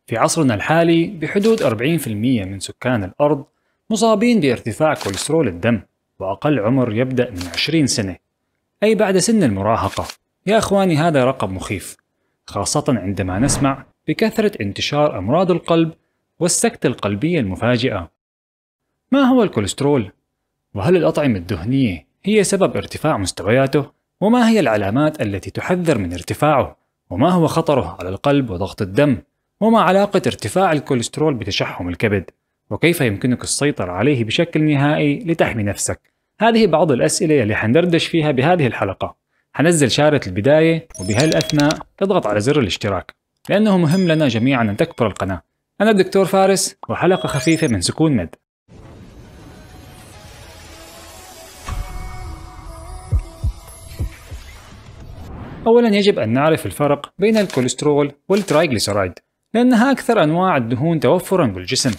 في عصرنا الحالي بحدود 40% من سكان الأرض مصابين بارتفاع كوليسترول الدم، وأقل عمر يبدأ من 20 سنة، أي بعد سن المراهقة. يا أخواني، هذا رقم مخيف، خاصة عندما نسمع بكثرة انتشار أمراض القلب والسكتة القلبية المفاجئة. ما هو الكوليسترول؟ وهل الأطعمة الدهنية هي سبب ارتفاع مستوياته؟ وما هي العلامات التي تحذر من ارتفاعه؟ وما هو خطره على القلب وضغط الدم؟ وما علاقة ارتفاع الكوليسترول بتشحم الكبد؟ وكيف يمكنك السيطرة عليه بشكل نهائي لتحمي نفسك؟ هذه بعض الأسئلة اللي حندردش فيها بهذه الحلقة. حنزل شارة البداية، وبهالأثناء اضغط على زر الاشتراك لأنه مهم لنا جميعا أن تكبر القناة. أنا الدكتور فارس، وحلقة خفيفة من سكون مد. أولا يجب أن نعرف الفرق بين الكوليسترول والترايغليسيرايد، لأنها أكثر أنواع الدهون توفرا بالجسم.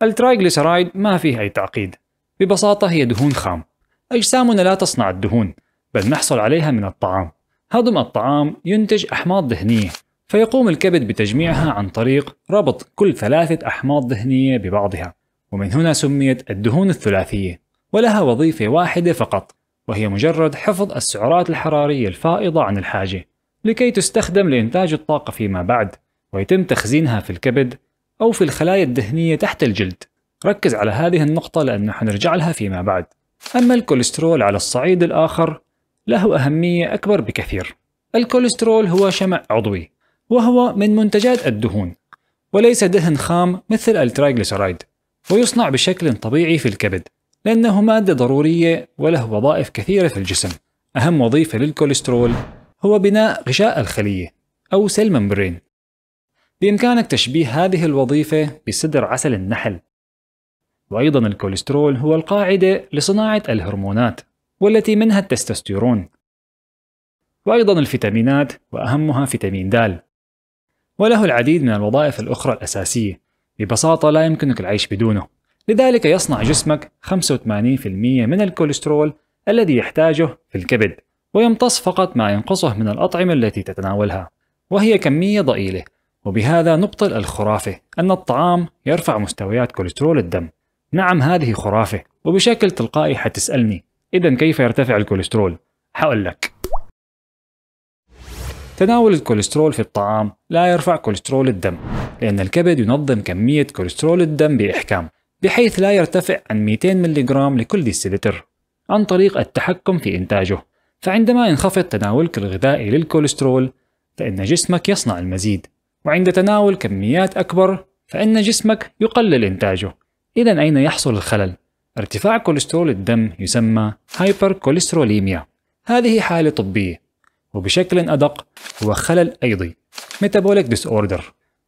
الترايغليسيرايد ما فيه أي تعقيد، ببساطة هي دهون خام. أجسامنا لا تصنع الدهون، بل نحصل عليها من الطعام. هضم الطعام ينتج أحماض دهنية، فيقوم الكبد بتجميعها عن طريق ربط كل 3 أحماض دهنية ببعضها، ومن هنا سميت الدهون الثلاثية، ولها وظيفة واحدة فقط، وهي مجرد حفظ السعرات الحرارية الفائضة عن الحاجة لكي تستخدم لإنتاج الطاقة فيما بعد، ويتم تخزينها في الكبد أو في الخلايا الدهنية تحت الجلد. ركز على هذه النقطة لأنه حنرجع لها فيما بعد. أما الكوليسترول على الصعيد الآخر له أهمية أكبر بكثير. الكوليسترول هو شمع عضوي، وهو من منتجات الدهون، وليس دهن خام مثل الترايغليسيرايد، ويصنع بشكل طبيعي في الكبد لأنه مادة ضرورية وله وظائف كثيرة في الجسم. أهم وظيفة للكوليسترول هو بناء غشاء الخلية أو سيل ممبرين. بإمكانك تشبيه هذه الوظيفة بصدر عسل النحل. وأيضا الكوليسترول هو القاعدة لصناعة الهرمونات، والتي منها التستوستيرون، وأيضا الفيتامينات، وأهمها فيتامين د، وله العديد من الوظائف الأخرى الأساسية. ببساطة لا يمكنك العيش بدونه. لذلك يصنع جسمك 85% من الكوليسترول الذي يحتاجه في الكبد، ويمتص فقط ما ينقصه من الأطعمة التي تتناولها، وهي كمية ضئيلة. وبهذا نبطل الخرافة أن الطعام يرفع مستويات كوليسترول الدم. نعم، هذه خرافة، وبشكل تلقائي حتسألني إذن كيف يرتفع الكوليسترول؟ حقول لك. تناول الكوليسترول في الطعام لا يرفع كوليسترول الدم، لأن الكبد ينظم كمية كوليسترول الدم بإحكام، بحيث لا يرتفع عن 200 ملغ لكل ديسيلتر عن طريق التحكم في إنتاجه. فعندما ينخفض تناولك الغذائي للكوليسترول فإن جسمك يصنع المزيد، وعند تناول كميات أكبر فإن جسمك يقلل إنتاجه. إذن أين يحصل الخلل؟ ارتفاع كوليسترول الدم يسمى هايبركوليستروليميا. هذه حالة طبية، وبشكل أدق هو خلل أيضي metabolic disorder،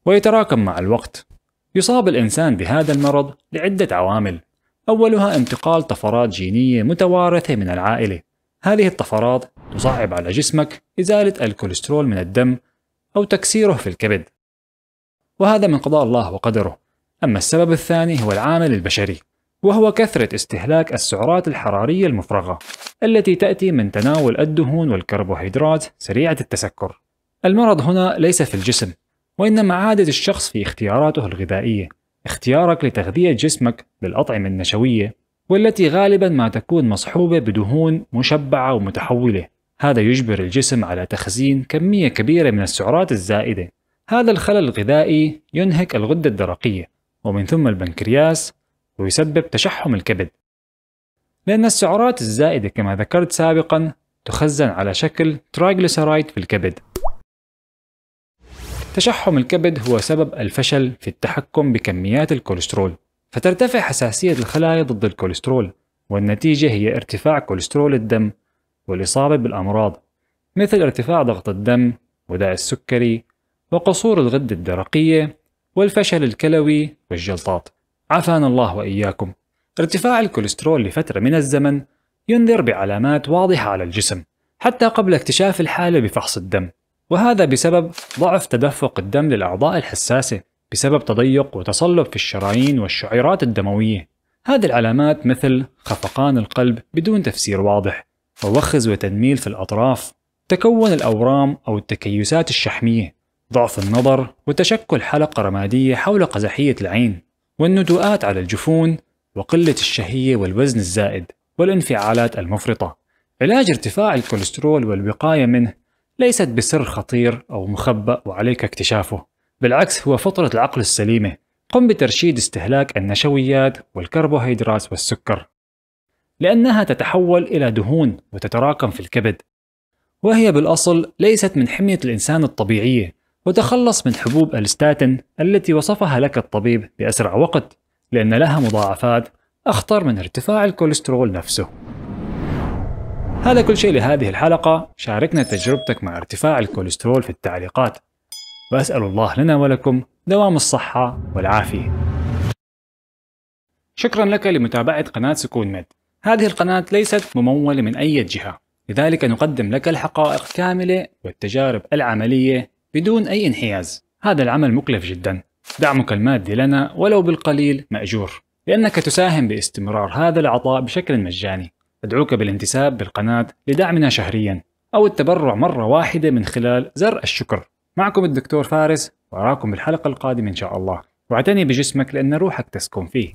ويتراكم مع الوقت. يصاب الإنسان بهذا المرض لعدة عوامل، أولها انتقال طفرات جينية متوارثة من العائلة. هذه الطفرات تصعب على جسمك إزالة الكوليسترول من الدم أو تكسيره في الكبد، وهذا من قضاء الله وقدره. أما السبب الثاني هو العامل البشري، وهو كثرة استهلاك السعرات الحرارية المفرغة التي تأتي من تناول الدهون والكربوهيدرات سريعة التسكر. المرض هنا ليس في الجسم، وإنما عادة الشخص في اختياراته الغذائية. اختيارك لتغذية جسمك بالأطعمة النشوية، والتي غالبا ما تكون مصحوبة بدهون مشبعة ومتحولة، هذا يجبر الجسم على تخزين كمية كبيرة من السعرات الزائدة. هذا الخلل الغذائي ينهك الغدة الدرقية ومن ثم البنكرياس، ويسبب تشحم الكبد، لأن السعرات الزائدة كما ذكرت سابقا تخزن على شكل ترايغليسيرايد في الكبد. تشحم الكبد هو سبب الفشل في التحكم بكميات الكوليسترول، فترتفع حساسية الخلايا ضد الكوليسترول، والنتيجة هي ارتفاع كوليسترول الدم والإصابة بالأمراض مثل ارتفاع ضغط الدم وداء السكري وقصور الغدة الدرقية والفشل الكلوي والجلطات. عافانا الله وإياكم. ارتفاع الكوليسترول لفترة من الزمن ينذر بعلامات واضحة على الجسم حتى قبل اكتشاف الحالة بفحص الدم، وهذا بسبب ضعف تدفق الدم للأعضاء الحساسة بسبب تضيق وتصلب في الشرايين والشعيرات الدموية. هذه العلامات مثل خفقان القلب بدون تفسير واضح، ووخز وتنميل في الأطراف، تكون الأورام أو التكيسات الشحمية، ضعف النظر وتشكل حلقة رمادية حول قزحية العين، والندوءات على الجفون، وقلة الشهية والوزن الزائد والانفعالات المفرطة. علاج ارتفاع الكوليسترول والوقاية منه ليست بسر خطير أو مخبأ وعليك اكتشافه، بالعكس هو فطرة العقل السليمة. قم بترشيد استهلاك النشويات والكربوهيدرات والسكر، لأنها تتحول إلى دهون وتتراكم في الكبد، وهي بالأصل ليست من حمية الإنسان الطبيعية. وتخلص من حبوب الستاتين التي وصفها لك الطبيب بأسرع وقت، لأن لها مضاعفات أخطر من ارتفاع الكوليسترول نفسه. هذا كل شيء لهذه الحلقة. شاركنا تجربتك مع ارتفاع الكوليسترول في التعليقات، وأسأل الله لنا ولكم دوام الصحة والعافية. شكرا لك لمتابعة قناة سكون ميد. هذه القناة ليست ممولة من أي جهة، لذلك نقدم لك الحقائق كاملة والتجارب العملية بدون أي انحياز. هذا العمل مكلف جدا، دعمك المادي لنا ولو بالقليل مأجور، لأنك تساهم باستمرار هذا العطاء بشكل مجاني. أدعوك بالانتساب بالقناة لدعمنا شهريا، أو التبرع مرة واحدة من خلال زر الشكر. معكم الدكتور فارس، وأراكم بالحلقة القادمة إن شاء الله. واعتني بجسمك لأن روحك تسكن فيه.